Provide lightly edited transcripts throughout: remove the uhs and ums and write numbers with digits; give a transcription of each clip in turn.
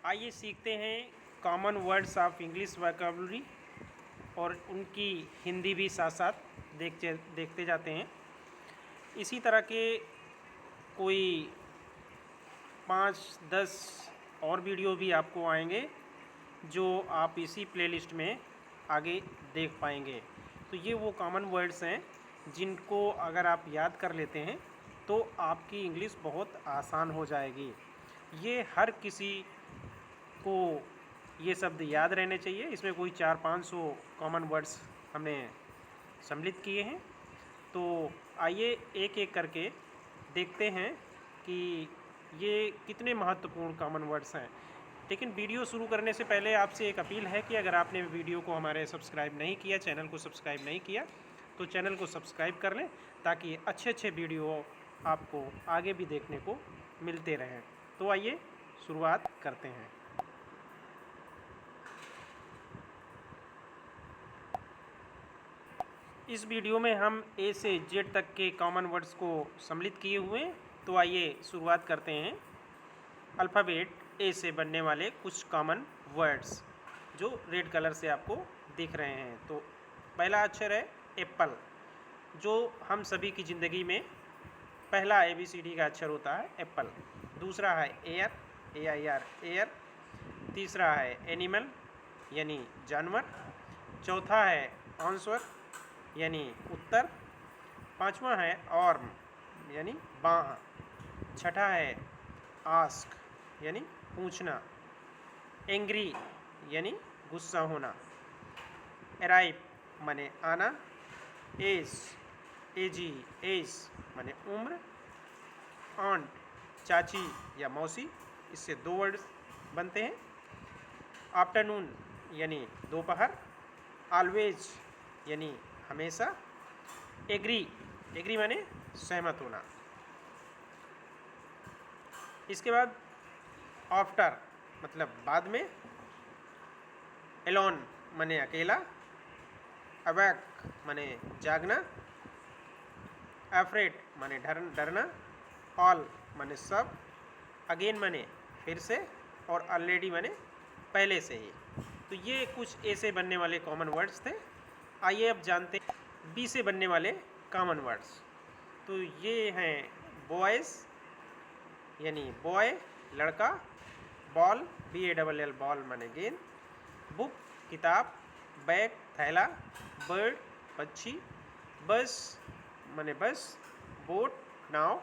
आइए सीखते हैं common words of English vocabulary और उनकी हिंदी भी साथ साथ देखते जाते हैं। इसी तरह के कोई 5-10 और वीडियो भी आपको आएंगे जो आप इसी प्लेलिस्ट में आगे देख पाएंगे। तो ये वो कॉमन वर्ड्स हैं जिनको अगर आप याद कर लेते हैं तो आपकी इंग्लिश बहुत आसान हो जाएगी। ये हर किसी को ये शब्द याद रहने चाहिए। इसमें कोई 400-500 कॉमन वर्ड्स हमने सम्मिलित किए हैं। तो आइए एक एक करके देखते हैं कि ये कितने महत्वपूर्ण कॉमन वर्ड्स हैं। लेकिन वीडियो शुरू करने से पहले आपसे एक अपील है कि अगर आपने वीडियो को हमारे सब्सक्राइब नहीं किया, चैनल को सब्सक्राइब नहीं किया, तो चैनल को सब्सक्राइब कर लें ताकि अच्छे वीडियो आपको आगे भी देखने को मिलते रहें। तो आइए शुरुआत करते हैं। इस वीडियो में हम ए से जेड तक के कॉमन वर्ड्स को सम्मिलित किए हुए हैं। तो आइए शुरुआत करते हैं। अल्फ़ाबेट ए से बनने वाले कुछ कॉमन वर्ड्स जो रेड कलर से आपको दिख रहे हैं। तो पहला अक्षर है एप्पल, जो हम सभी की ज़िंदगी में पहला ABCD का अक्षर होता है एप्पल। दूसरा है एयर, AIR एयर। तीसरा है एनिमल यानी जानवर। चौथा है आंसर यानी उत्तर। पांचवा है आर्म यानी बाँह। छठा है आस्क यानी पूछना। एंग्री यानी गुस्सा होना। अराइव माने आना। एज एज माने उम्र। आंट चाची या मौसी, इससे दो वर्ड्स बनते हैं। आफ्टरनून यानी दोपहर। ऑलवेज यानी हमेशा। एग्री माने सहमत होना। इसके बाद आफ्टर मतलब बाद में। एलोन माने अकेला। अवैक माने जागना। अफ्रेड माने डरना। ऑल माने सब। अगेन माने फिर से। और ऑलरेडी माने पहले से ही। तो ये कुछ ए से बनने वाले कॉमन वर्ड्स थे। आइए अब जानते हैं बी से बनने वाले कॉमन वर्ड्स। तो ये हैं बॉयज़ यानी बॉय लड़का। बॉल BALL बॉल माने गेंद। बुक किताब। बैग थैला। बर्ड पक्षी। बस माने बस। बोट नाव।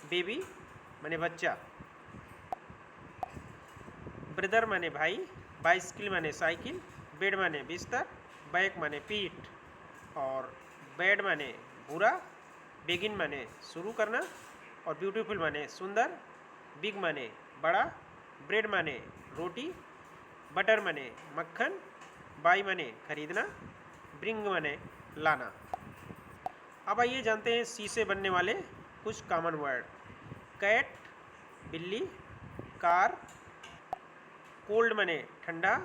बेबी माने बच्चा। ब्रदर माने भाई। बाइसिकल माने साइकिल। बेड माने बिस्तर। बैक माने पीठ। और बैड माने बुरा। बिगिन माने शुरू करना। और ब्यूटीफुल माने सुंदर। बिग माने बड़ा। ब्रेड माने रोटी। बटर माने मक्खन। बाई माने खरीदना। ब्रिंग माने लाना। अब आइए जानते हैं सी से बनने वाले कुछ कॉमन वर्ड। कैट बिल्ली। कार। कोल्ड माने ठंडा।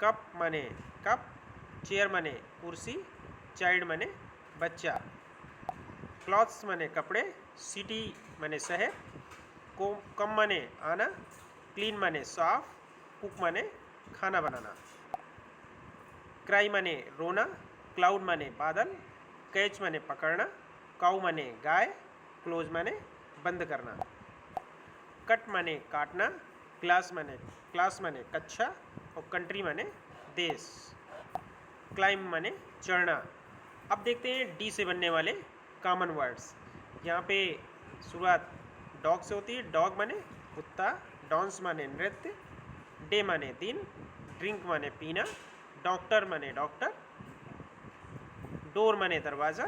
कप माने कप। चेयर माने कुर्सी। चाइल्ड माने बच्चा। क्लॉथ्स माने कपड़े। सिटी माने शहर। कम माने आना। क्लीन माने साफ। कुक माने खाना बनाना। क्राई माने रोना। क्लाउड माने बादल। कैच माने पकड़ना। काऊ माने गाय। क्लोज माने बंद करना। कट माने काटना। क्लास माने कक्षा। और कंट्री माने देश। क्लाइम माने चढ़ना। अब देखते हैं डी से बनने वाले कॉमन वर्ड्स। यहाँ पे शुरुआत डॉग से होती है। डॉग माने कुत्ता। डांस माने नृत्य। डे माने दिन। ड्रिंक माने पीना। डॉक्टर माने डॉक्टर। डोर माने दरवाज़ा।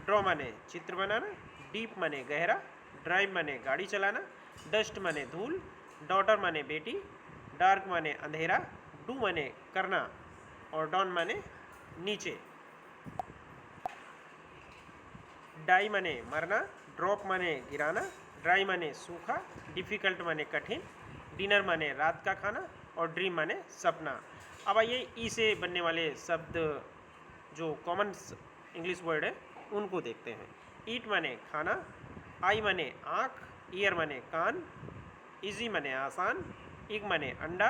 ड्रॉ माने चित्र बनाना। डीप माने गहरा। ड्राइव माने गाड़ी चलाना। डस्ट माने धूल। डॉटर माने बेटी। डार्क माने अंधेरा। डू माने करना। और डाउन माने नीचे। डाई माने मरना। ड्रॉप माने गिराना। ड्राई माने सूखा। डिफ़िकल्ट माने कठिन। डिनर माने रात का खाना। और ड्रीम माने सपना। अब आइए ई से बनने वाले शब्द जो कॉमन इंग्लिश वर्ड है उनको देखते हैं। ईट माने खाना। आई माने आँख। ईयर माने कान। इजी माने आसान। इग माने अंडा,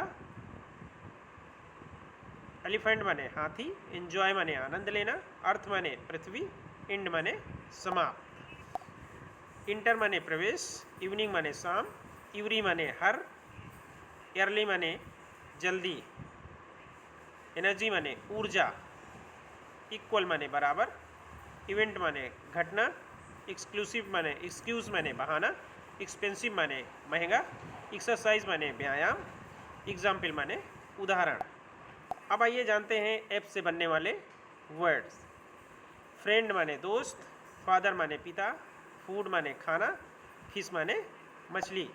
एलिफेंट माने हाथी, एंजॉय माने आनंद लेना, अर्थ माने पृथ्वी, इंड माने समाप्त। इंटर माने प्रवेश, इवनिंग माने शाम, इवरी माने हर, अर्ली माने जल्दी, एनर्जी माने ऊर्जा, इक्वल माने बराबर, इवेंट माने घटना, एक्सक्लूसिव माने एक्सक्यूज माने बहाना, एक्सपेंसिव माने महंगा, एक्सरसाइज माने व्यायाम, एग्जाम्पल माने उदाहरण। अब आइए जानते हैं ऐप से बनने वाले वर्ड्स। फ्रेंड माने दोस्त, फादर माने पिता, फूड माने खाना, फिश माने मछली,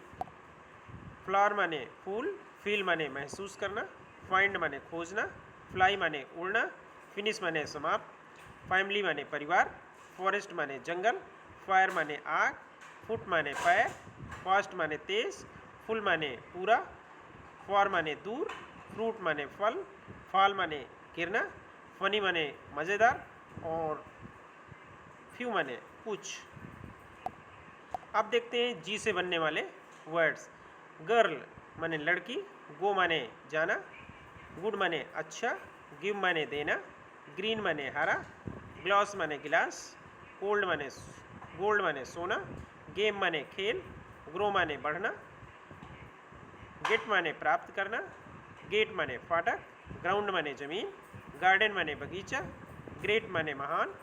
फ्लावर माने फूल, फील माने महसूस करना, फाइंड माने खोजना, फ्लाई माने उड़ना, फिनिश माने समाप्त, फैमिली माने परिवार, फॉरेस्ट माने जंगल, फायर माने आग, फुट माने पैर, फास्ट माने तेज, फुल माने पूरा, फॉर माने दूर, फ्रूट माने फल, फॉल माने गिरना, फनी माने मज़ेदार और फ्यू माने कुछ। अब देखते हैं जी से बनने वाले वर्ड्स। गर्ल माने लड़की, गो माने जाना, गुड माने अच्छा, गिव माने देना, ग्रीन माने हरा, ग्लास माने गिलास, गोल्ड माने सोना, गेम माने खेल, ग्रो माने बढ़ना, गेट माने प्राप्त करना, गेट माने फाटक, ग्राउंड माने जमीन, गार्डन माने बगीचा, ग्रेट माने महान,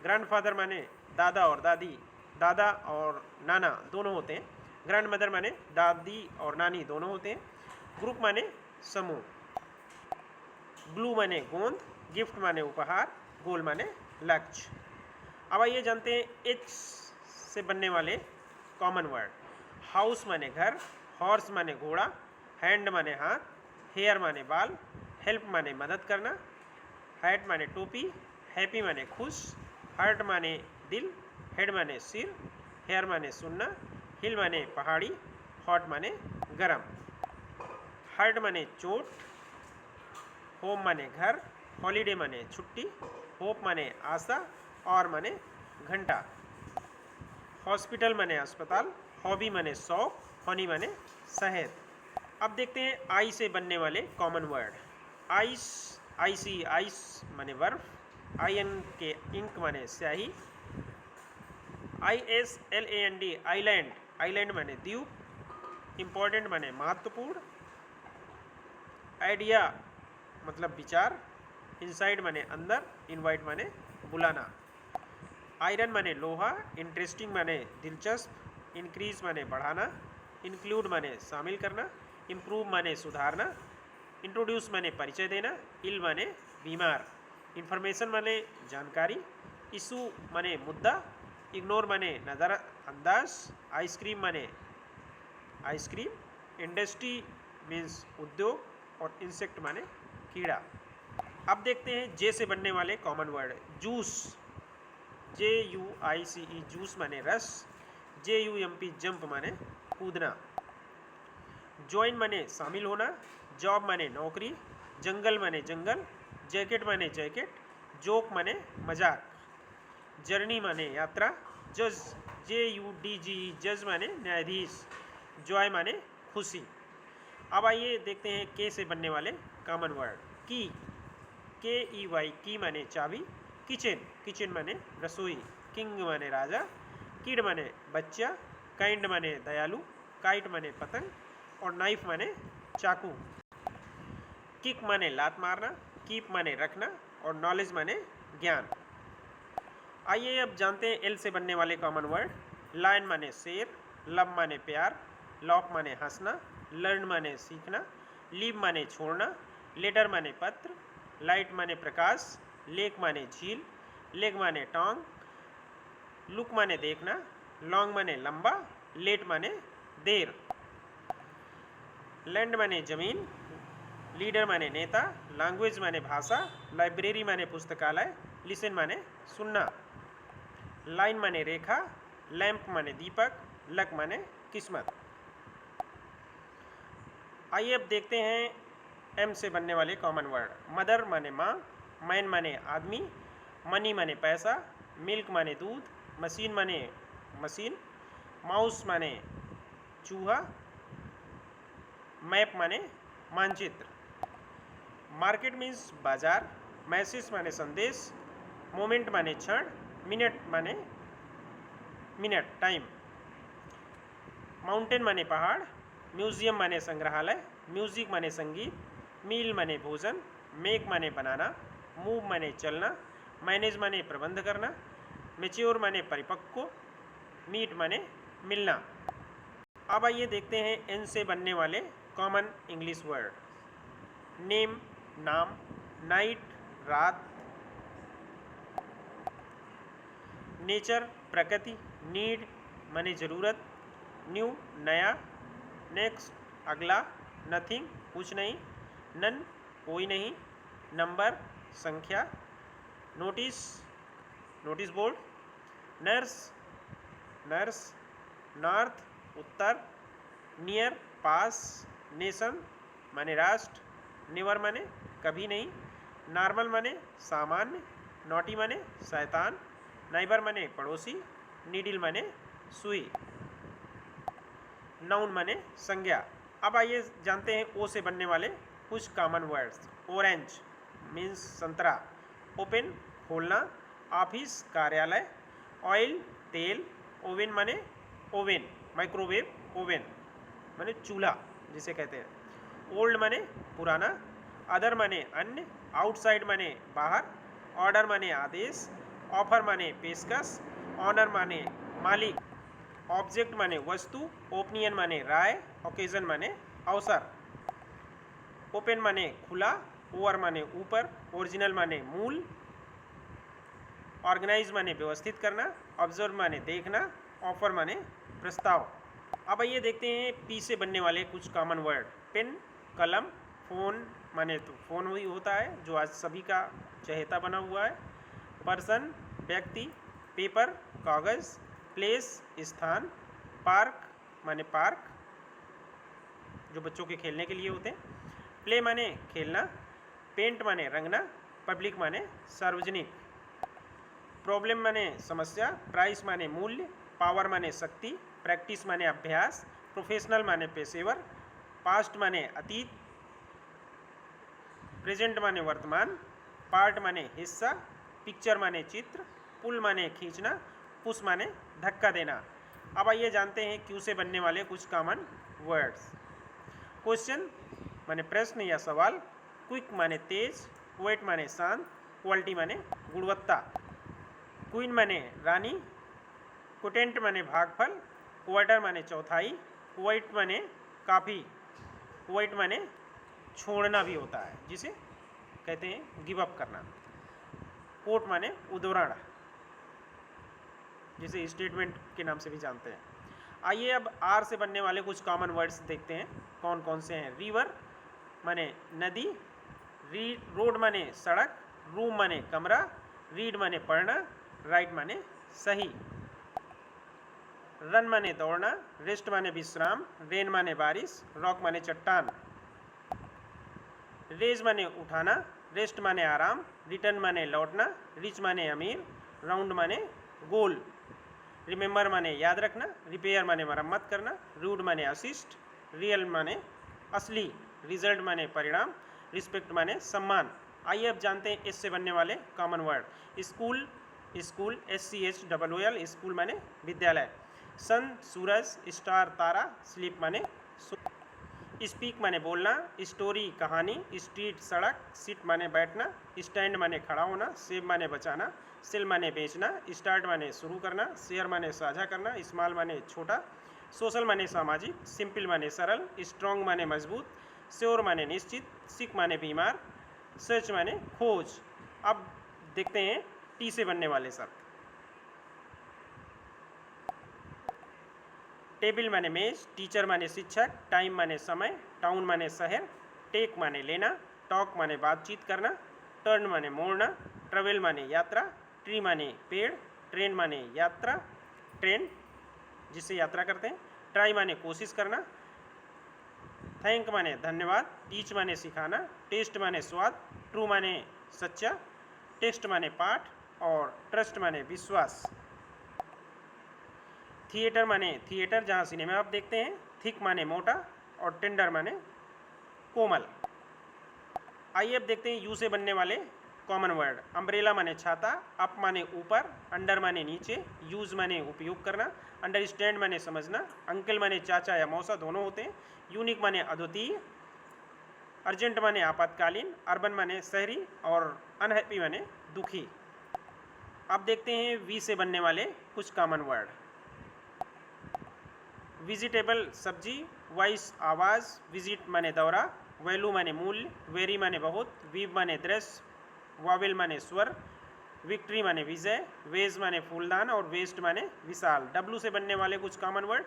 ग्रैंडफादर माने दादा और दादी, दादा और नाना दोनों होते हैं, ग्रैंड मदर माने दादी और नानी दोनों होते हैं, ग्रुप माने समूह, ग्लू माने गोंद, गिफ्ट माने उपहार, गोल माने लक्ष्य। अब आइए जानते हैं एच से बनने वाले कॉमन वर्ड। हाउस माने घर, हॉर्स माने घोड़ा, हैंड माने हाथ, हेयर माने बाल, हेल्प माने मदद करना, हैट माने टोपी, हैप्पी माने खुश, हार्ट माने दिल, हेड माने सिर, हेयर माने सुनना, हिल माने पहाड़ी, हॉट माने गरम, हर्ट माने चोट, होम माने घर, हॉलीडे माने छुट्टी, होप माने आशा और माने घंटा, हॉस्पिटल माने अस्पताल, हॉबी माने शौक, हनी माने शहद। अब देखते हैं आई से बनने वाले common word. Ice, IC ice माने बर्फ, आईएन के इंक माने स्याही, ISLAND आइलैंड, आइलैंड माने द्वीप, इम्पोर्टेंट माने महत्वपूर्ण, आइडिया मतलब विचार, इनसाइड माने अंदर, इनवाइट माने बुलाना, आयरन माने लोहा, इंटरेस्टिंग माने दिलचस्प, इंक्रीज माने बढ़ाना, इंक्लूड माने शामिल करना, इम्प्रूव माने सुधारना, इंट्रोड्यूस माने परिचय देना, इल माने बीमार, इंफॉर्मेशन माने जानकारी, इशू माने मुद्दा, इग्नोर माने नज़रअंदाज, आइसक्रीम माने आइसक्रीम, इंडस्ट्री मीन्स उद्योग और इंसेक्ट माने कीड़ा। अब देखते हैं जे से बनने वाले common word. Juice, JUICE juice माने रस, JUMP जंप माने कूदना, ज्वाइन माने शामिल होना, जॉब माने नौकरी, जंगल माने जंगल, जैकेट माने जैकेट, जोक माने मजाक, जर्नी माने यात्रा, जज JUDGE जज माने न्यायाधीश, जॉय माने खुशी। अब आइए देखते हैं के से बनने वाले कॉमन वर्ड। की, KEY की माने चाबी, किचन, किचन माने रसोई, किंग माने राजा, किड माने बच्चा, काइंड माने दयालु, काइट माने पतंग और नाइफ माने चाकू, किक माने लात मारना, कीप माने रखना और नॉलेज माने ज्ञान। आइए अब जानते हैं एल से बनने वाले कॉमन वर्ड। लायन माने शेर, लव माने प्यार, लॉक माने हंसना, लर्न माने सीखना, लीव माने छोड़ना, लेटर माने पत्र, लाइट माने प्रकाश, लेक माने झील, लेग माने टोंग, लुक माने देखना, लॉन्ग माने लंबा, लेट माने देर, लैंड माने जमीन, लीडर माने नेता, लैंग्वेज माने भाषा, लाइब्रेरी माने पुस्तकालय, लिसन माने सुनना, लाइन माने रेखा, लैंप माने दीपक, लक माने किस्मत। आइए अब देखते हैं एम से बनने वाले कॉमन वर्ड। मदर माने माँ, मैन माने आदमी, मनी माने पैसा, मिल्क माने दूध, मशीन माने मशीन, माउस माने चूहा, मैप माने मानचित्र, मार्केट मीन्स बाजार, मैसेज माने संदेश, मोमेंट माने क्षण, मिनट माने मिनट टाइम, माउंटेन माने पहाड़, म्यूजियम माने संग्रहालय, म्यूजिक माने संगीत, मील माने भोजन, मेक माने बनाना, मूव माने चलना, मैनेज माने प्रबंध करना, मेच्योर माने परिपक्व, मीट माने मिलना। अब आइए देखते हैं एन से बनने वाले कॉमन इंग्लिश वर्ड। नेम नाम, नाइट रात, नेचर प्रकृति, नीड माने जरूरत, न्यू नया, नेक्स्ट अगला, नथिंग कुछ नहीं, नन कोई नहीं, नंबर संख्या, notice notice board, nurse nurse, north उत्तर, नियर पास, नेशन माने राष्ट्र, नेवर माने कभी नहीं, नॉर्मल माने सामान्य, नॉटी माने शैतान, नाइबर माने पड़ोसी, नीडिल माने सुई, नाउन माने संज्ञा। अब आइए जानते हैं ओ से बनने वाले कुछ कॉमन वर्ड्स। ऑरेंज मीन्स संतरा, ओपन खोलना, ऑफिस कार्यालय, ऑयल तेल, ओवन माने ओवन माइक्रोवेव ओवन माने चूल्हा जिसे कहते हैं, ओल्ड माने पुराना, अदर माने अन्य, आउटसाइड माने बाहर, ऑर्डर माने आदेश, ऑफर माने पेशकश, ऑनर माने मालिक, ऑब्जेक्ट माने वस्तु, ओपिनियन माने राय, ओकेजन माने अवसर, ओपन माने खुला, ओवर माने ऊपर, ओरिजिनल माने मूल, ऑर्गेनाइज माने व्यवस्थित करना, ऑब्जर्व माने देखना, ऑफर माने प्रस्ताव। अब आइए देखते हैं पी से बनने वाले कुछ कॉमन वर्ड। पेन कलम, फोन माने तो फोन ही होता है जो आज सभी का चहेता बना हुआ है, पर्सन व्यक्ति, पेपर कागज, प्लेस स्थान, पार्क माने पार्क जो बच्चों के खेलने के लिए होते हैं, प्ले माने खेलना, पेंट माने रंगना, पब्लिक माने सार्वजनिक, प्रॉब्लम माने समस्या, प्राइस माने मूल्य, पावर माने शक्ति, प्रैक्टिस माने अभ्यास, प्रोफेशनल माने पेशेवर, पास्ट माने अतीत, प्रेजेंट माने वर्तमान, पार्ट माने हिस्सा, पिक्चर माने चित्र, पुल माने खींचना, पुश माने धक्का देना। अब आइए जानते हैं क्यू से बनने वाले कुछ कॉमन वर्ड्स। क्वेश्चन माने प्रश्न या सवाल, क्विक माने तेज, क्वेट माने शांत, क्वालिटी माने गुणवत्ता, क्वीन माने रानी, क्वोटेंट माने भागफल, क्वार्टर माने चौथाई, क्वाइट माने काफ़ी, क्वाइट माने छोड़ना भी होता है जिसे कहते हैं गिव अप करना, कोट माने उद्धरण जिसे स्टेटमेंट के नाम से भी जानते हैं। आइए अब आर से बनने वाले कुछ कॉमन वर्ड्स देखते हैं कौन कौन से हैं। रिवर माने नदी, रोड माने सड़क, रूम माने कमरा, रीड माने पढ़ना, राइट माने सही, रन माने दौड़ना, रेस्ट माने विश्राम, रेन माने बारिश, रॉक माने चट्टान, रेज माने उठाना, रेस्ट माने आराम, रिटर्न माने लौटना, रिच माने अमीर, राउंड माने गोल, रिमेंबर माने याद रखना, रिपेयर माने मरम्मत करना, रूड माने असिस्ट, रियल माने असली, रिजल्ट माने परिणाम, रिस्पेक्ट माने सम्मान। आइए अब जानते हैं इससे बनने वाले common word. School, school SCHOOL school माने विद्यालय, सन सूरज, स्टार तारा, स्लीप माने स्पीक माने बोलना, स्टोरी कहानी, स्ट्रीट सड़क, सिट माने बैठना, स्टैंड माने खड़ा होना, सेव माने बचाना, सेल माने बेचना, स्टार्ट माने शुरू करना, शेयर माने साझा करना, स्मॉल माने छोटा, सोशल माने सामाजिक, सिंपल माने सरल, स्ट्रॉन्ग माने मजबूत, श्योर माने निश्चित, सिक माने बीमार, सर्च माने खोज। अब देखते हैं टी से बनने वाले शब्द। टेबल माने मेज, टीचर माने शिक्षक, टाइम माने समय, टाउन माने शहर, टेक माने लेना, टॉक माने बातचीत करना, टर्न माने मोड़ना, ट्रेवल माने यात्रा, ट्री माने पेड़, ट्रेन माने यात्रा ट्रेन जिससे यात्रा करते हैं, ट्राई माने कोशिश करना, थैंक माने धन्यवाद, टीच माने सिखाना, टेस्ट माने स्वाद, ट्रू माने सच्चा, टेस्ट माने पाठ और ट्रस्ट माने विश्वास। थिएटर माने थिएटर जहाँ सिनेमा आप देखते हैं, थिक माने मोटा और टेंडर माने कोमल। आइए अब देखते हैं यू से बनने वाले कॉमन वर्ड। अम्ब्रेला माने छाता, अप माने ऊपर, अंडर माने नीचे, यूज माने उपयोग करना, अंडरस्टैंड माने समझना, अंकल माने चाचा या मौसा दोनों होते हैं, यूनिक माने अद्वितीय, अर्जेंट माने आपातकालीन, अर्बन माने शहरी और अनहैप्पी माने दुखी। अब देखते हैं वी से बनने वाले कुछ कॉमन वर्ड। विजिटेबल सब्जी, वॉइस आवाज़, विजिट माने दौरा, वैल्यू माने मूल्य, वेरी माने बहुत, वीव माने दृश्य, वावेल माने स्वर, विक्ट्री माने विजय, वेज माने फूलदान और वेस्ट माने विशाल। डब्लू से बनने वाले कुछ कॉमन वर्ड।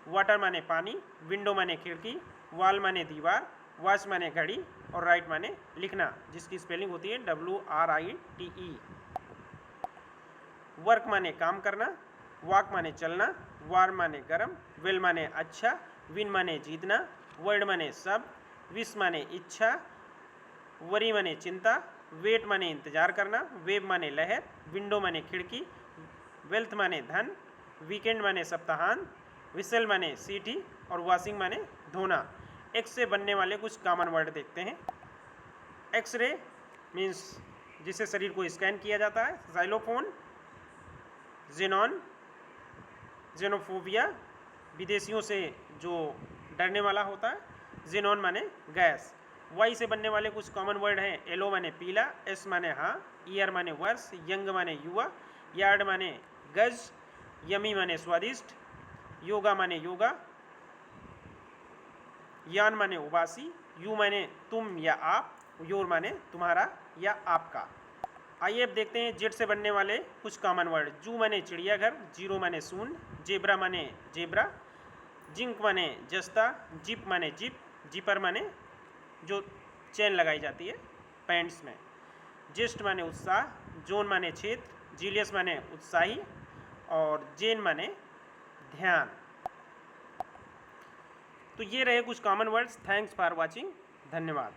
वाटर माने पानी, विंडो माने खिड़की, वॉल माने दीवार, वॉच माने घड़ी और राइट माने लिखना, जिसकी स्पेलिंग होती है WRITE। वर्क माने काम करना, वॉक माने चलना, वार माने गर्म, वेल माने अच्छा, विन माने जीतना, वर्ड माने सब, विश माने इच्छा, वरी माने चिंता, वेट माने इंतजार करना, वेब माने लहर, विंडो माने खिड़की, वेल्थ माने धन, वीकेंड माने सप्ताहांत, विसल माने सीटी और वॉशिंग माने धोना। एक्स से बनने वाले कुछ कॉमन वर्ड देखते हैं। एक्सरे मीन्स जिससे शरीर को स्कैन किया जाता है, जाइलोफोन, जेनॉन, जेनोफोबिया विदेशियों से जो डरने वाला होता है, जेनॉन माने गैस। वाई से बनने वाले कुछ कॉमन वर्ड हैं। एलो माने पीला, एस माने हाँ, ईयर माने वर्ष, यंग माने युवा, यार्ड माने गज, यमी माने स्वादिष्ट, योगा माने योगा, यान माने उबासी, यू माने तुम या आप, योर माने तुम्हारा या आपका। आइए अब देखते हैं जेड से बनने वाले कुछ कॉमन वर्ड। जू माने चिड़ियाघर, जीरो माने शून्य, जेब्रा माने जेब्रा, जिंक माने जस्ता, जिप माने जिप, जिपर माने जो चेन लगाई जाती है पैंट्स में, जेस्ट माने उत्साह, जोन माने क्षेत्र, जीलियस माने उत्साही और जेन माने ध्यान। तो ये रहे कुछ common words. Thanks for watching. धन्यवाद।